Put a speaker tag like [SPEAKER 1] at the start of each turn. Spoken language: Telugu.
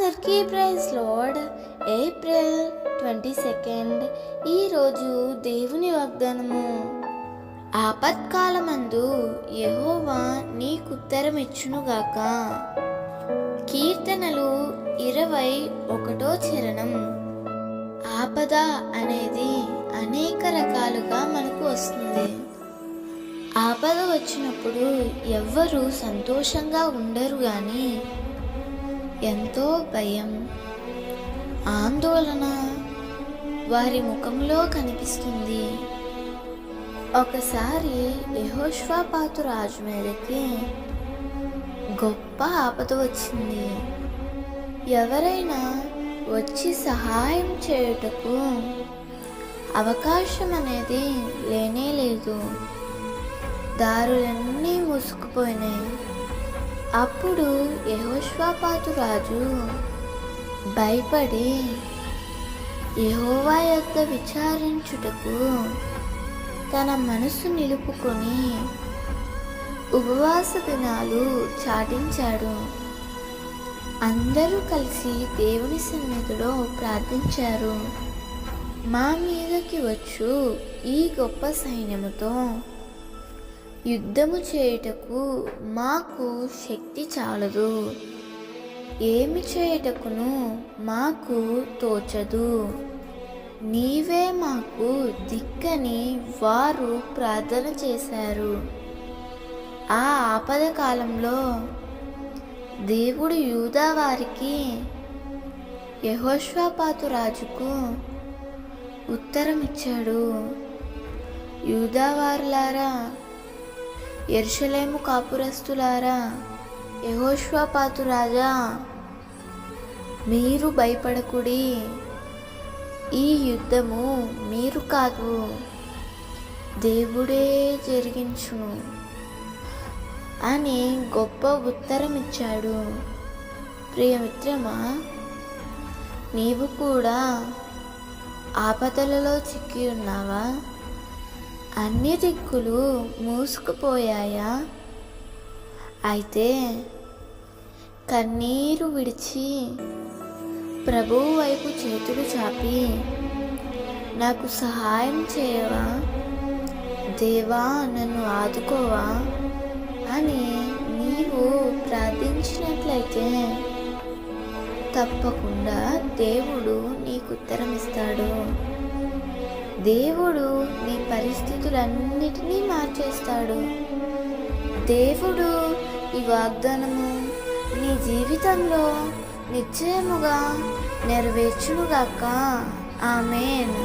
[SPEAKER 1] అందరికీ ప్రైజ్ లార్డ్. ఏప్రిల్ 22 ఈరోజు దేవుని వాగ్దానము. ఆపత్కాలమందు యెహోవా నీకుత్తరం ఇచ్చునుగాక. కీర్తనలు 21వ చరణం. ఆపద అనేది అనేక రకాలుగా మనకు వస్తుంది. ఆపద వచ్చినప్పుడు ఎవ్వరూ సంతోషంగా ఉండరు, కానీ ఎంతో భయం, ఆందోళన వారి ముఖంలో కనిపిస్తుంది. ఒకసారి యెహోషాపాతు రాజు మీదకి గొప్ప ఆపద వచ్చింది. ఎవరైనా వచ్చి సహాయం చేయుటకు అవకాశం అనేది లేనే లేదు. దారులన్నీ మూసుకుపోయినాయి. అప్పుడు యెహోషాపాతు రాజు భయపడి యెహోవా యొద్ద విచారించుటకు తన మనసు నిలుపుకొని ఉపవాస దినాలు చాటించాడు. అందరూ కలిసి దేవుని సన్నిధిలో ప్రార్థించారు. మా మీదకి వచ్చు ఈ గొప్ప సైన్యముతో యుద్ధము చేయుటకు మాకు శక్తి చాలదు, ఏమి చేయుటకును మాకు తోచదు, నీవే మాకు దిక్కని వారు ప్రార్థన చేశారు. ఆ ఆపద కాలంలో దేవుడు యూదా వారికి యెహోషాపాతు రాజుకు ఉత్తరం ఇచ్చాడు. యూదా వారులారా, యెరూషలేము కాపురస్తులారా, యెహోషాపాతు రాజా, మీరు భయపడకుడి. ఈ యుద్ధము మీరు కాదు, దేవుడే జరిగించును అని గొప్ప ఉత్తరం ఇచ్చాడు. ప్రియమిత్రమా, నీవు కూడా ఆపదలలో చిక్కి ఉన్నావా? అన్ని దిక్కులు మూసుకుపోయాయా? అయితే కన్నీరు విడిచి ప్రభువు వైపు చేతులు చాపి, నాకు సహాయం చేయవా దేవా, నన్ను ఆదుకోవా అని నీవు ప్రార్థించినట్లయితే తప్పకుండా దేవుడు నీకు ఉత్తరం ఇస్తాడు. దేవుడు నీ పరిస్థితులన్నిటినీ మార్చేస్తాడు. దేవుడు ఈ వాగ్దానము నీ జీవితంలో నిశ్చయముగా నెరవేర్చునుగాక. ఆమేన్.